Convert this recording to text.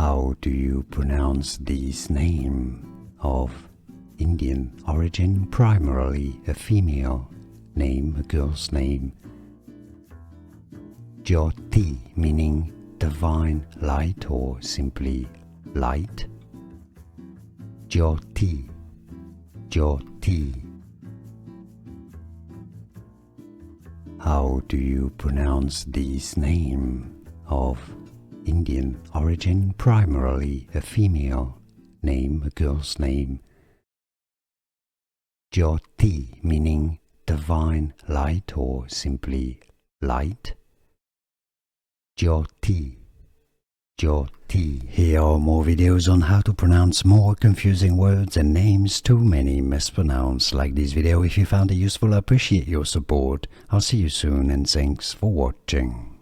How do you pronounce this name of Indian origin, primarily a female name, a girl's name? Jyoti, meaning divine light or simply light. Jyoti, Jyoti. How do you pronounce this name of Indian origin, primarily a female name, a girl's name? Jyoti, meaning divine light or simply light. Jyoti, Jyoti. Here are more videos on how to pronounce more confusing words and names too many mispronounced. Like this video if you found it useful. I appreciate your support. I'll see you soon and thanks for watching.